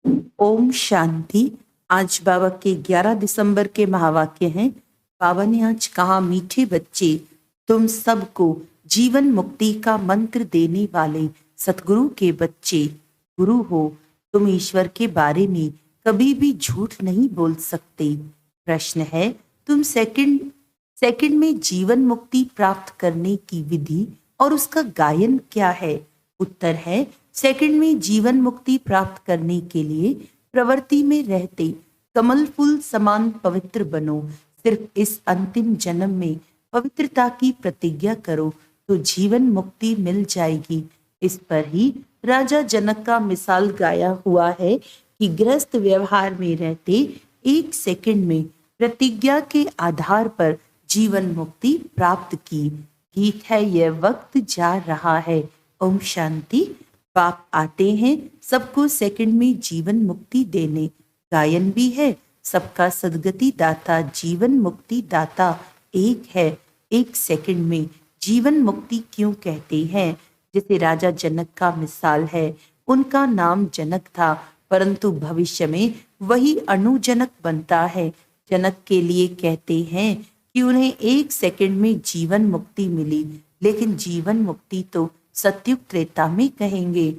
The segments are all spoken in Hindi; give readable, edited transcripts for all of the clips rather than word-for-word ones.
ओम शांति। आज बाबा के 11 दिसंबर के महावाक्य हैं। बाबा ने आज कहा, मीठे बच्चे, तुम सबको जीवन मुक्ति का मंत्र देने वाले सतगुरु के बच्चे गुरु हो। तुम ईश्वर के बारे में कभी भी झूठ नहीं बोल सकते। प्रश्न है, तुम सेकंड में जीवन मुक्ति प्राप्त करने की विधि और उसका गायन क्या है? उत्तर है, सेकंड में जीवन मुक्ति प्राप्त करने के लिए प्रवृत्ति में रहते कमल फूल समान पवित्र बनो। सिर्फ इस अंतिम जन्म में पवित्रता की प्रतिज्ञा करो तो जीवन मुक्ति मिल जाएगी। इस पर ही राजा जनक का मिसाल गाया हुआ है कि गृहस्थ व्यवहार में रहते एक सेकंड में प्रतिज्ञा के आधार पर जीवन मुक्ति प्राप्त की। ठीक है, यह वक्त जा रहा है। ओम शांति। बाप आते हैं सबको सेकंड में जीवन मुक्ति देने। गायन भी है, सबका सदगति दाता जीवन मुक्ति दाता एक है। एक सेकंड में जीवन मुक्ति क्यों कहते हैं? जैसे राजा जनक का मिसाल है, उनका नाम जनक था, परंतु भविष्य में वही अनुजनक बनता है। जनक के लिए कहते हैं कि उन्हें एक सेकंड में जीवन मुक्ति मिली, लेकिन जीवन मुक्ति तो सत्युग त्रेता में कहेंगे।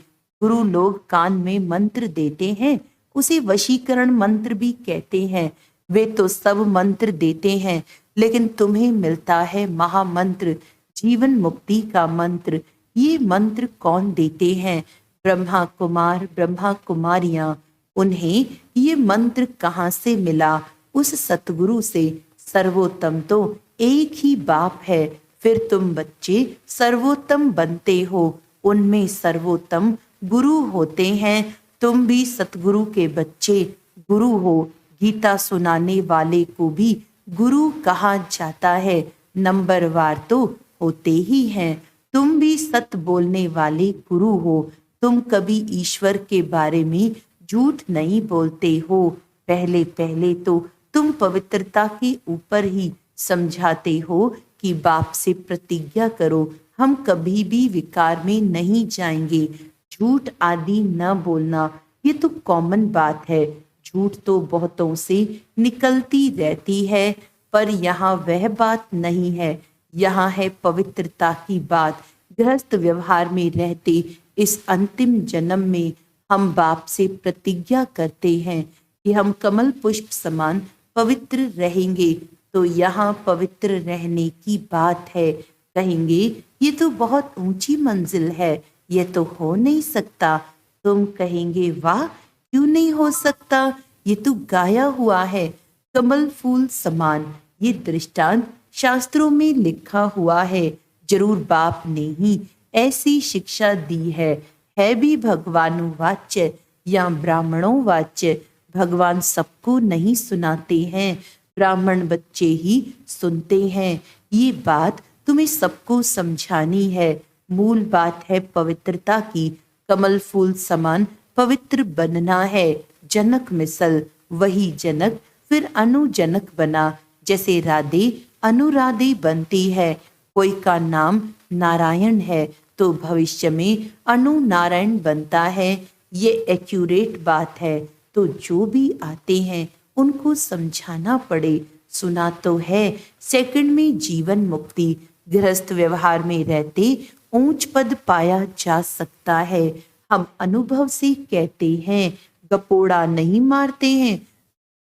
गुरु लोग कान में मंत्र देते हैं, उसे वशीकरण मंत्र भी कहते हैं। वे तो सब मंत्र देते हैं, लेकिन तुम्हें मिलता है महामंत्र, जीवन मुक्ति का मंत्र। ये मंत्र कौन देते हैं? ब्रह्मा कुमार, ब्रह्मा कुमारियां। उन्हें ये मंत्र कहाँ से मिला? उस सतगुरु से। सर्वोत्तम तो एक ही बाप है, फिर तुम बच्चे सर्वोत्तम बनते हो। उनमें सर्वोत्तम गुरु होते हैं। तुम भी सतगुरु के बच्चे गुरु हो। गीता सुनाने वाले को भी गुरु कहा जाता है। नंबरवार तो होते ही हैं। तुम भी सत बोलने वाले गुरु हो। तुम कभी ईश्वर के बारे में झूठ नहीं बोलते हो। पहले पहले तो तुम पवित्रता के ऊपर ही समझाते हो कि बाप से प्रतिज्ञा करो, हम कभी भी विकार में नहीं जाएंगे। झूठ आदि न बोलना, ये तो कॉमन बात है। झूठ तो बहुतों से निकलती रहती है, पर यहाँ वह बात नहीं है। यहाँ है पवित्रता की बात। गृहस्थ व्यवहार में रहते इस अंतिम जन्म में हम बाप से प्रतिज्ञा करते हैं कि हम कमल पुष्प समान पवित्र रहेंगे। तो यहाँ पवित्र रहने की बात है। कहेंगे ये तो बहुत ऊंची मंजिल है, ये तो हो नहीं सकता। तुम कहेंगे वाह, क्यों नहीं हो सकता? ये तो गाया हुआ है, कमल फूल समान। ये दृष्टांत शास्त्रों में लिखा हुआ है। जरूर बाप ने ही ऐसी शिक्षा दी है भी भगवानुवाच्य या ब्राह्मणों वाच्य। भगवान सबको नहीं सुनाते हैं, ब्राह्मण बच्चे ही सुनते हैं। ये बात तुम्हें सबको समझानी है। मूल बात है पवित्रता की। कमल फूल समान पवित्र बनना है। जनक मिसल, वही जनक फिर अनुजनक बना। जैसे राधे अनुराधे बनती है। कोई का नाम नारायण है तो भविष्य में अनु नारायण बनता है। ये एक्यूरेट बात है। तो जो भी आते हैं उनको समझाना पड़े। सुना तो है सेकंड में जीवन मुक्ति। गृहस्थ व्यवहार में रहते ऊंच पद पाया जा सकता है। हम अनुभव से कहते हैं, गपोड़ा नहीं मारते हैं।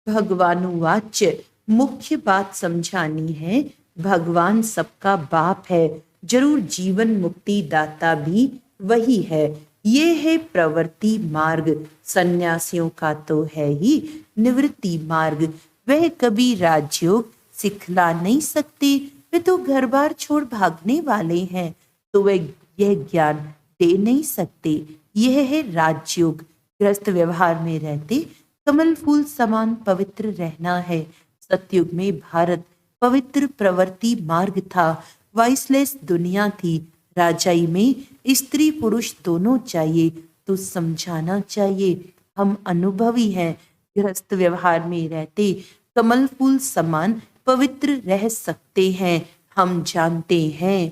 भगवानुवाच्य मुख्य बात समझानी है। भगवान सबका बाप है। जरूर जीवन मुक्ति दाता भी वही है। ये है प्रवृत्ति मार्ग। सन्यासियों का तो है ही निवृत्ति मार्ग। वह कभी राजयोग सिखला नहीं सकते, वे तो घर बार छोड़ भागने वाले हैं, तो वे यह ज्ञान दे नहीं सकते। यह है राजयोग। ग्रस्त व्यवहार में रहते कमल फूल समान पवित्र रहना है। सतयुग में भारत पवित्र प्रवृत्ति मार्ग था। वाइसलेस दुनिया थी। राजाई में स्त्री पुरुष दोनों चाहिए, तो समझाना चाहिए। हम अनुभवी हैं। गृहस्थ व्यवहार में रहते कमल फूल समान पवित्र रह सकते हैं। हम जानते हैं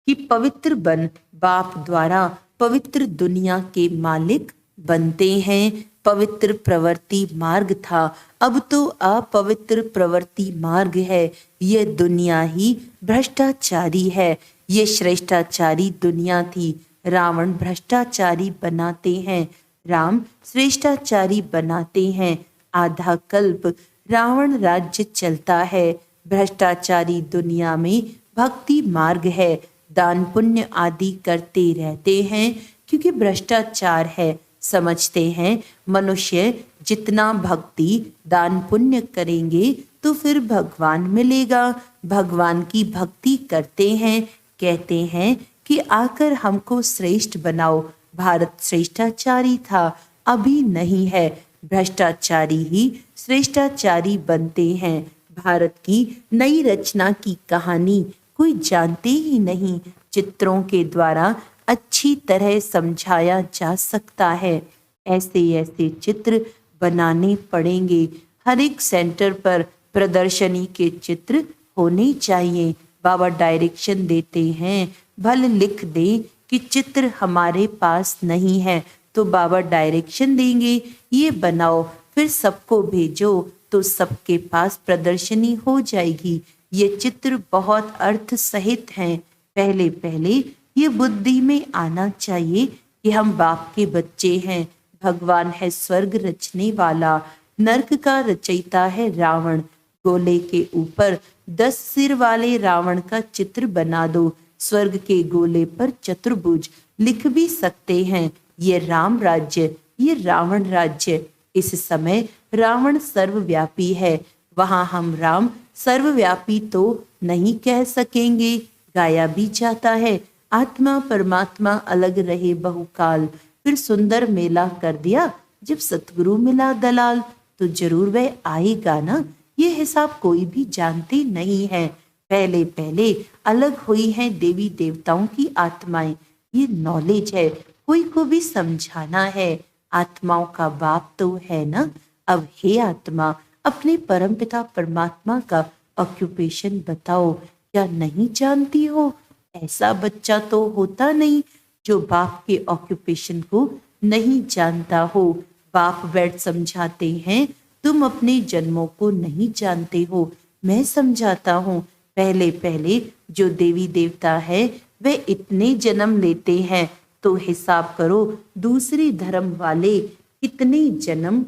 कि पवित्र बन बाप द्वारा पवित्र दुनिया के मालिक बनते हैं। पवित्र प्रवृत्ति मार्ग था, अब तो अपवित्र प्रवृत्ति मार्ग है। ये दुनिया ही भ्रष्टाचारी है, ये श्रेष्ठाचारी दुनिया थी। रावण भ्रष्टाचारी बनाते हैं, राम श्रेष्ठाचारी बनाते हैं। आधा कल्प रावण राज्य चलता है। भ्रष्टाचारी दुनिया में भक्ति मार्ग है, दान पुण्य आदि करते रहते हैं क्योंकि भ्रष्टाचार है। समझते हैं मनुष्य जितना भक्ति दान पुण्य करेंगे तो फिर भगवान मिलेगा। भगवान की भक्ति करते हैं, कहते हैं कि आकर हमको श्रेष्ठ बनाओ। भारत श्रेष्ठाचारी था, अभी नहीं है। भ्रष्टाचारी ही श्रेष्ठाचारी बनते हैं। भारत की नई रचना की कहानी कोई जानते ही नहीं। चित्रों के द्वारा अच्छी तरह समझाया जा सकता है। ऐसे ऐसे चित्र बनाने पड़ेंगे। हर एक सेंटर पर प्रदर्शनी के चित्र होने चाहिए। बाबा डायरेक्शन देते हैं, भले लिख दे कि चित्र हमारे पास नहीं है तो बाबा डायरेक्शन देंगे, ये बनाओ, फिर सबको भेजो तो सबके पास प्रदर्शनी हो जाएगी। ये चित्र बहुत अर्थ सहित हैं। पहले पहले ये बुद्धि में आना चाहिए कि हम बाप के बच्चे हैं। भगवान है स्वर्ग रचने वाला, नरक का रचयिता है रावण। गोले के ऊपर 10 सिर वाले रावण का चित्र बना दो। स्वर्ग के गोले पर चतुर्भुज लिख भी सकते हैं। ये राम राज्य, ये रावण राज्य। इस समय रावण सर्वव्यापी है, वहां हम राम सर्वव्यापी तो नहीं कह सकेंगे। गाया भी जाता है, आत्मा परमात्मा अलग रहे बहुकाल। फिर सुंदर मेला कर दिया, जब सतगुरु मिला दलाल तो जरूर वह आएगा ना। ये हिसाब कोई भी जानते नहीं है। पहले पहले अलग हुई हैं देवी देवताओं की आत्माएं, ये नॉलेज है, कोई को भी समझाना है। आत्माओं का बाप तो है ना। अब हे आत्मा, अपने परमपिता परमात्मा का ऑक्यूपेशन बताओ। क्या नहीं जानती हो? ऐसा बच्चा तो होता नहीं जो बाप के ऑक्यूपेशन को नहीं जानता हो। बाप बैठ समझाते हैं, तुम अपने जन्मों को नहीं जानते हो, मैं समझाता हूँ। पहले पहले जो देवी देवता है वे इतने जन्म लेते हैं, तो हिसाब करो दूसरे धर्म वाले कितने जन्म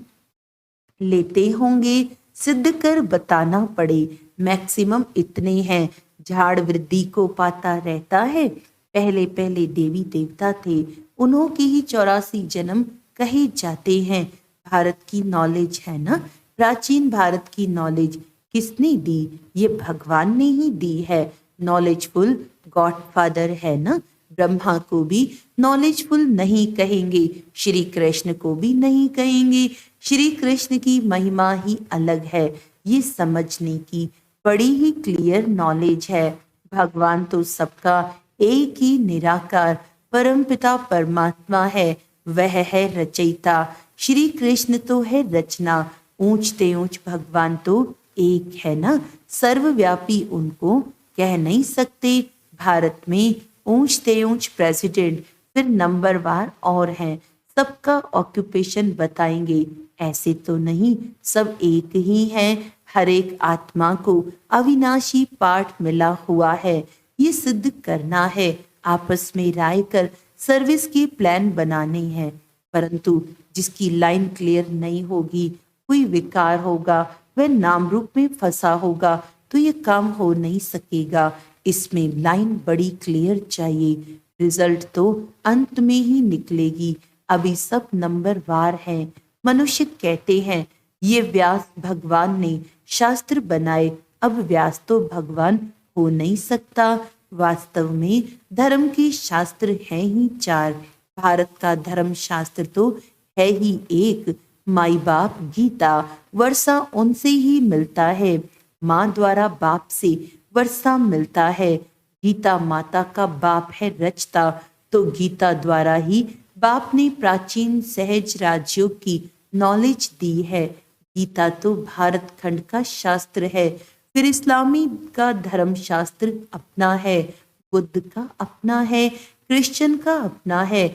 लेते होंगे। सिद्ध कर बताना पड़े, मैक्सिमम इतने हैं। झाड़ वृद्धि को पाता रहता है। पहले पहले देवी देवता थे, उन्हों के ही 84 जन्म कहे जाते हैं। भारत की नॉलेज है ना, प्राचीन भारत की नॉलेज किसने दी? ये भगवान ने ही दी है। नॉलेजफुल गॉडफादर है ना। ब्रह्मा को भी नॉलेजफुल नहीं कहेंगे, श्री कृष्ण को भी नहीं कहेंगे। श्री कृष्ण की महिमा ही अलग है, ये समझने की बड़ी ही क्लियर नॉलेज है। भगवान तो सबका एक ही निराकार परमपिता परमात्मा है, वह है रचयिता। श्री कृष्ण तो है रचना। ऊंचते ऊंच भगवान तो एक है ना, सर्वव्यापी उनको कह नहीं सकते। भारत में ऊंचते ऊंच प्रेसिडेंट, फिर नंबरवार और हैं, सबका ऑक्यूपेशन बताएंगे। ऐसे तो नहीं, सब एक ही हैं। हर एक आत्मा को अविनाशी पाठ मिला हुआ है, ये सिद्ध करना है। आपस में राय कर सर्विस की प्लान बनाने हैं, परंतु जिसकी लाइन क्लियर नहीं होगी, कोई विकार होगा, वह नाम रूप में फंसा होगा, तो ये काम हो नहीं सकेगा। इसमें लाइन बड़ी क्लियर चाहिए। रिजल्ट तो अंत में ही निकलेगी, अभी सब नंबर वार है। मनुष्य कहते हैं ये व्यास भगवान ने शास्त्र बनाए, अब व्यास तो भगवान हो नहीं सकता। वास्तव में धर्म के शास्त्र हैं ही 4। भारत का धर्म शास्त्र तो है ही एक। माई बाप गीता, वर्षा उनसे ही मिलता है। माँ द्वारा बाप से वर्षा मिलता है। गीता माता का बाप है रचता, तो गीता द्वारा ही बाप ने प्राचीन सहज राज्यों की नॉलेज दी है। गीता तो भारत खंड का शास्त्र है। फिर इस्लामी का धर्म शास्त्र अपना है, बुद्ध का अपना है, क्रिश्चियन का अपना है।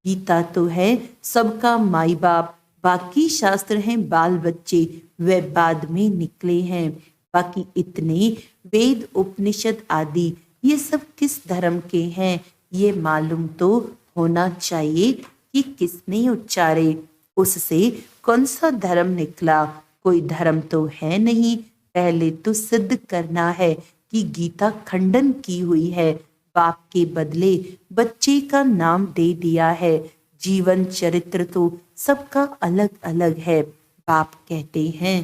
गीता तो है सबका माई बाप, बाकी शास्त्र हैं बाल बच्चे, वे बाद में निकले हैं। बाकी इतने वेद उपनिषद आदि ये सब किस धर्म के हैं, ये मालूम तो होना चाहिए कि किसने उच्चारे, उससे कौन सा धर्म निकला। कोई धर्म तो है नहीं, पहले तो सिद्ध करना है कि गीता खंडन की हुई है। बाप के बदले बच्चे का नाम दे दिया है। जीवन चरित्र तो सबका अलग अलग है। बाप कहते हैं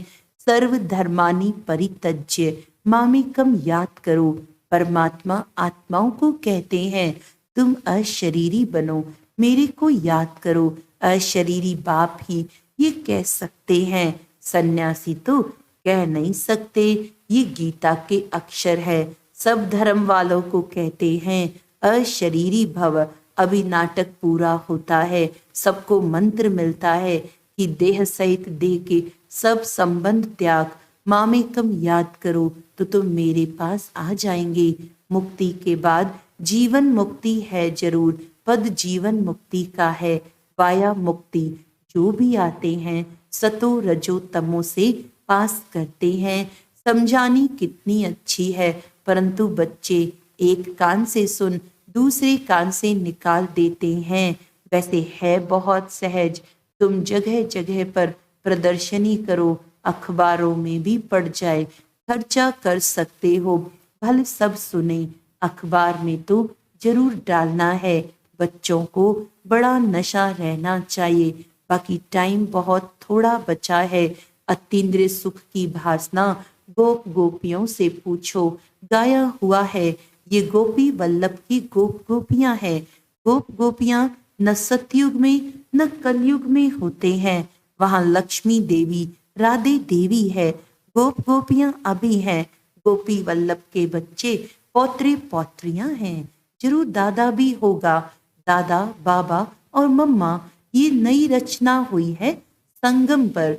सर्व धर्मानि परित्यज्य मामेकम याद करो। परमात्मा आत्माओं को कहते हैं तुम अशरीरी बनो, मेरे को याद करो। अशरीरी बाप ही ये कह सकते हैं, सन्यासी तो कह नहीं सकते। ये गीता के अक्षर है। सब धर्म वालों को कहते हैं अशरीरी भव। अभी नाटक पूरा होता है, सबको मंत्र मिलता है कि देह सहित देह के सब संबंध त्याग, मामेकम याद करो तो तुम मेरे पास आ जाएंगे। मुक्ति के बाद जीवन मुक्ति है जरूर, पद जीवन मुक्ति का है। वाया मुक्ति जो भी आते हैं सतो रजो तमो से पास करते हैं। समझानी कितनी अच्छी है, परंतु बच्चे एक कान से सुन दूसरे कान से निकाल देते हैं। वैसे है बहुत सहज, तुम जगह जगह पर प्रदर्शनी करो, अखबारों में भी पड़ जाए, खर्चा कर सकते हो, भले सब सुने। अखबार में तो जरूर डालना है। बच्चों को बड़ा नशा रहना चाहिए। बाकी टाइम बहुत थोड़ा बचा है। अतीन्द्रिय सुख की भासना गोप गोपियों से पूछो। गाया हुआ है ये गोपी वल्लभ की गोप गोपियां हैं। गोप गोपियां न सतयुग में न कलयुग में होते हैं। वहां लक्ष्मी देवी राधे देवी है। गोप गोपियां अभी हैं। गोपी वल्लभ के बच्चे पौत्रे पौत्रियां हैं। जरूर दादा भी होगा। दादा बाबा और मम्मा ये नई रचना हुई है संगम पर।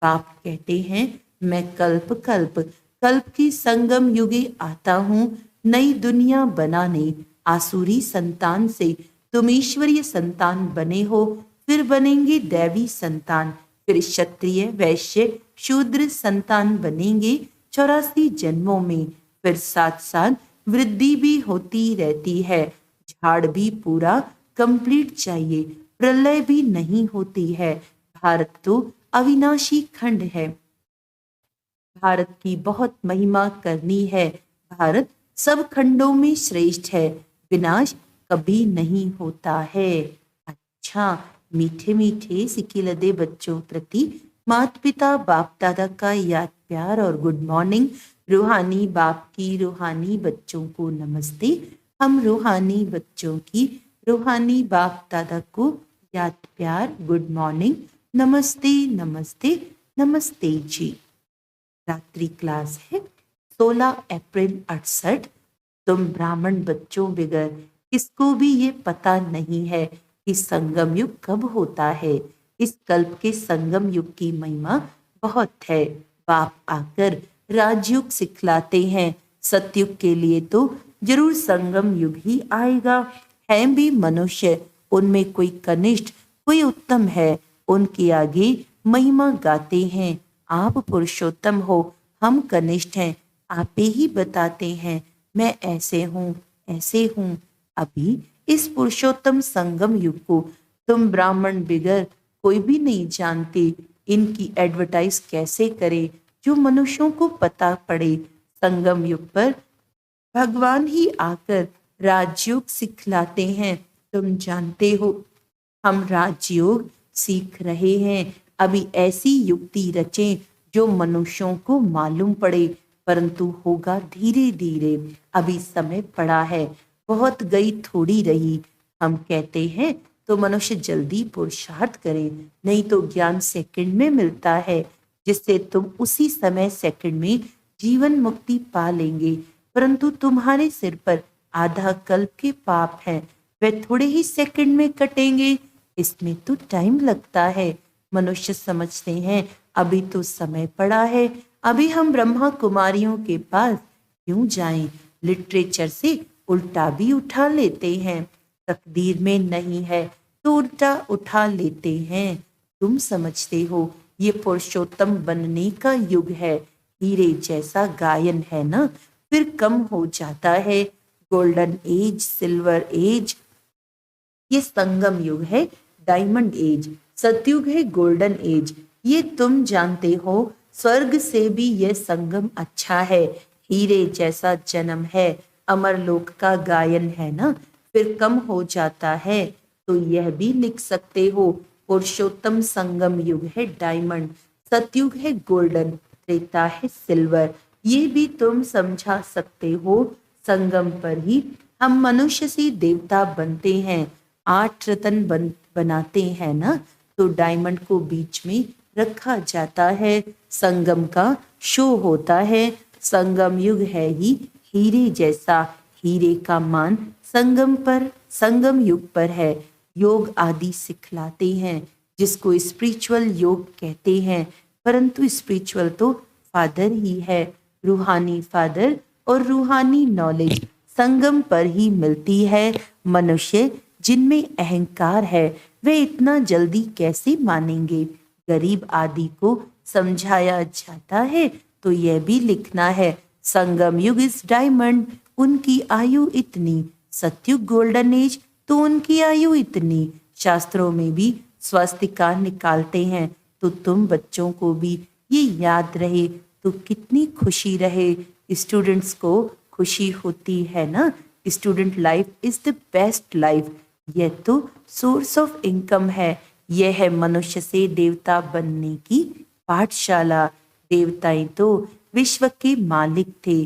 बाप कहते हैं मैं कल्प कल्प कल्प की संगम युगे आता हूँ नई दुनिया बनाने। आसुरी संतान से तुम ईश्वरीय संतान बने हो, फिर बनेंगे दैवी संतान, फिर क्षत्रिय वैश्य शूद्र संतान बनेंगे 84 जन्मों में। फिर साथ साथ वृद्धि भी होती रहती है। झाड़ भी पूरा कंप्लीट चाहिए, प्रलय भी नहीं होती है। भारत तो अविनाशी खंड है। भारत की बहुत महिमा करनी है। भारत सब खंडों में श्रेष्ठ है। विनाश कभी नहीं होता है। अच्छा, मीठे मीठे सिकिलदे बच्चों प्रति माता पिता बाप दादा का याद प्यार और गुड मॉर्निंग। रूहानी बाप की रूहानी बच्चों को नमस्ते। हम रूहानी बच्चों की रूहानी बाप दादा को याद प्यार गुड मॉर्निंग, नमस्ते नमस्ते नमस्ते जी। रात्रि क्लास है 16 अप्रैल 68। तुम ब्राह्मण बच्चों बगैर किसको भी ये पता नहीं है कि संगम युग कब होता है। इस कल्प के संगम युग की महिमा बहुत है। बाप आकर राजयुग सिखलाते हैं। सतयुग के लिए तो जरूर संगम युग ही आएगा। है भी मनुष्य, उनमें कोई कनिष्ठ कोई उत्तम है। उनके आगे महिमा गाते हैं। आप पुरुषोत्तम हो, हम कनिष्ठ हैं। आप ही बताते हैं मैं ऐसे हूँ ऐसे हूँ। अभी इस पुरुषोत्तम संगम युग को तुम ब्राह्मण बिगर कोई भी नहीं जानते। इनकी एडवर्टाइज कैसे करें जो मनुष्यों को पता पड़े। संगम युग पर भगवान ही आकर राजयोग सिखलाते हैं। तुम जानते हो हम राजयोग सीख रहे हैं। अभी ऐसी युक्ति रचें जो मनुष्यों को मालूम पड़े, परंतु होगा धीरे धीरे। अभी समय पड़ा है, बहुत गई थोड़ी रही। हम कहते हैं तो मनुष्य जल्दी पुरुषार्थ करे, नहीं तो ज्ञान सेकंड में मिलता है, जिससे तुम उसी समय सेकंड में जीवन मुक्ति पा लेंगे। परंतु तुम्हारे सिर पर आधा कल्प के पाप हैं, वे थोड़े ही सेकंड में कटेंगे। इसमें तो टाइम लगता है। मनुष्य समझते हैं अभी तो समय पड़ा है, अभी हम ब्रह्मा कुमारियों के पास क्यों जाएं। लिटरेचर से उल्टा भी उठा लेते हैं। तकदीर में नहीं है तो उल्टा उठा लेते हैं। तुम समझते हो ये पुरुषोत्तम बनने का युग है। हीरे जैसा गायन है ना, फिर कम हो जाता है। गोल्डन एज, सिल्वर एज, ये संगम युग है। डायमंड एज, सतयुग है गोल्डन एज। ये तुम जानते हो, स्वर्ग से भी यह संगम अच्छा है। हीरे जैसा जन्म है, अमरलोक का गायन है ना, फिर कम हो जाता है। तो यह भी लिख सकते हो, पुरुषोत्तम संगम युग है डायमंड, सतयुग है गोल्डन, त्रेता है सिल्वर। ये भी तुम समझा सकते हो, संगम पर ही हम मनुष्य से देवता बनते हैं। 8 रत्न बनाते हैं ना, तो डायमंड को बीच में रखा जाता है। संगम का शो होता है। संगम युग है ही हीरे जैसा। हीरे का मान संगम युग पर है। योग आदि सिखलाते हैं, जिसको स्पिरिचुअल योग कहते हैं। परंतु स्पिरिचुअल तो फादर ही है, रूहानी फादर, और रूहानी नॉलेज संगम पर ही मिलती है। मनुष्य जिनमें अहंकार है, वे इतना जल्दी कैसे मानेंगे। गरीब आदि को समझाया जाता है, तो यह भी लिखना है, संगम युग इज डायमंड, उनकी आयु इतनी। सतयुग गोल्डन एज, तो उनकी आयु इतनी। शास्त्रों में भी स्वास्तिका निकालते हैं, तो तुम बच्चों को भी ये याद रहे तो कितनी खुशी रहे। स्टूडेंट्स को खुशी होती है ना। Student life is the best life. यह तो सोर्स ऑफ इनकम है। यह है मनुष्य से देवता बनने की पाठशाला। देवताएं तो विश्व के मालिक थे,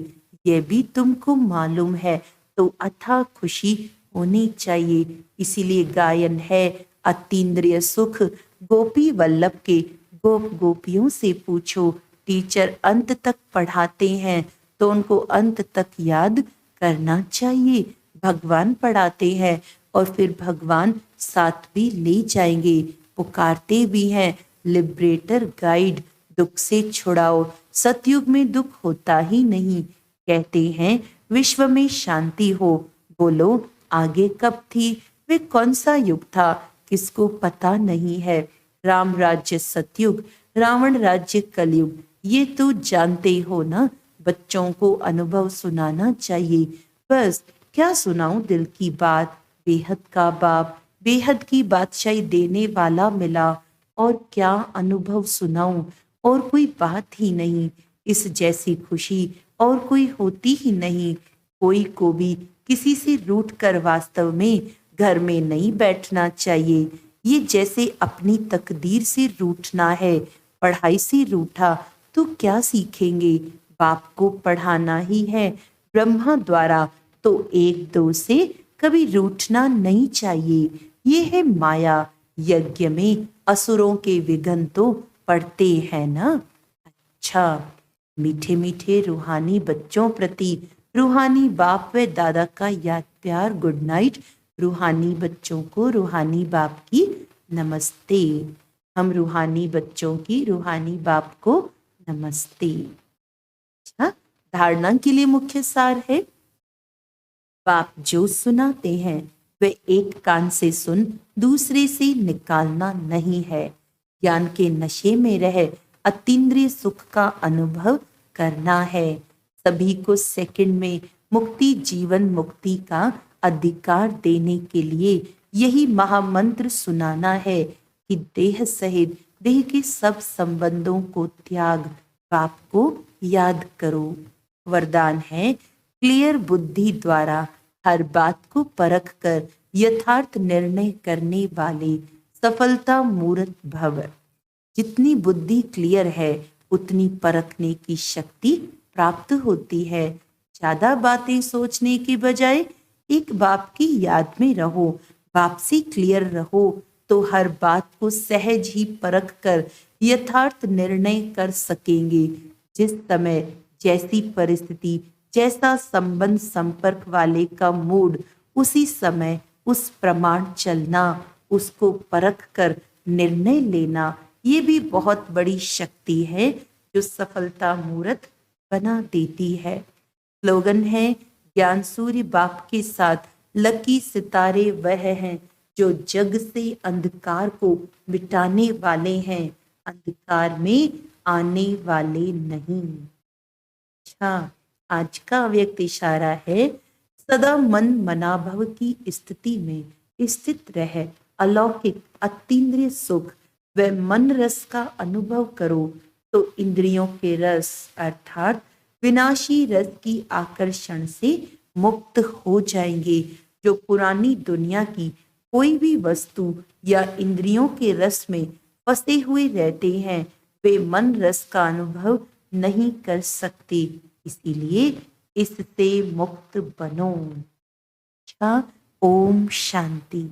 यह भी तुमको मालूम है। तो अथाह खुशी होनी चाहिए। इसीलिए गायन है अतीन्द्रिय सुख। गोपी वल्लभ के गोप गोपियों से पूछो, टीचर अंत तक पढ़ाते हैं तो उनको अंत तक याद करना चाहिए। भगवान पढ़ाते हैं और फिर भगवान साथ भी ले जाएंगे। पुकारते भी हैं, लिबरेटर गाइड, दुख से छुड़ाओ। सतयुग में दुख होता ही नहीं। कहते हैं विश्व में शांति हो। बोलो आगे कब थी, वे कौन सा युग था, किसको पता नहीं है। राम राज्य सतयुग, रावण राज्य कलयुग, ये तो जानते हो ना। बच्चों को अनुभव सुनाना चाहिए। बस क्या सुनाऊं दिल की बात। बेहद का बाप, बेहद की बादशाही देने वाला मिला। और क्या अनुभव सुनाऊं, और कोई बात ही नहीं। इस जैसी खुशी और कोई होती ही नहीं। कोई को भी किसी से रूठ कर वास्तव में घर में नहीं बैठना चाहिए। ये जैसे अपनी तकदीर से रूठना है। पढ़ाई से रूठा तो क्या सीखेंगे। बाप को पढ़ाना ही है ब्रह्मा द्वारा, तो 1-2 से कभी रूठना नहीं चाहिए। ये है माया। यज्ञ में असुरों के विघ्न तो पड़ते हैं ना। अच्छा, मीठे मीठे रूहानी बच्चों प्रति रूहानी बाप व दादा का याद प्यार गुड नाइट। रूहानी बच्चों को रूहानी बाप की नमस्ते। हम रूहानी बच्चों की रूहानी बाप को नमस्ते। अच्छा, धारणा के लिए मुख्य सार है, बाप जो सुनाते हैं वे एक कान से सुन दूसरे से निकालना नहीं है। ज्ञान के नशे में रह अतीन्द्रिय सुख का अनुभव करना है। सभी को सेकंड में मुक्ति, जीवन मुक्ति का अधिकार देने के लिए यही महामंत्र सुनाना है कि देह सहित देह के सब संबंधों को त्याग, बाप को याद करो। वरदान है, क्लियर बुद्धि द्वारा हर बात को परख कर यथार्थ निर्णय करने वाले सफलता मूर्त भव। जितनी बुद्धि क्लियर है उतनी परखने की शक्ति प्राप्त होती है। ज्यादा बातें सोचने की बजाय एक बाप की याद में रहो, बाप से क्लियर रहो, तो हर बात को सहज ही परख कर यथार्थ निर्णय कर सकेंगे। जिस समय जैसी परिस्थिति, जैसा संबंध, संपर्क वाले का मूड, उसी समय उस प्रमाण चलना, उसको परख कर निर्णय लेना, ये भी बहुत बड़ी शक्ति है जो सफलता मूर्त बना देती है। स्लोगन है, ज्ञान सूर्य बाप के साथ लकी सितारे वह हैं जो जग से अंधकार को मिटाने वाले हैं, अंधकार में आने वाले नहीं। अच्छा, आज का अव्यक्त इशारा है, सदा मन मनाभव की स्थिति में स्थित रह अलौकिक अतीन्द्रिय सुख व मन रस का अनुभव करो तो इंद्रियों के रस अर्थात विनाशी रस की आकर्षण से मुक्त हो जाएंगे। जो पुरानी दुनिया की कोई भी वस्तु या इंद्रियों के रस में फंसे हुए रहते हैं, वे मन रस का अनुभव नहीं कर सकते, इसीलिए इससे मुक्त बनो। अच्छा, ओम शांति।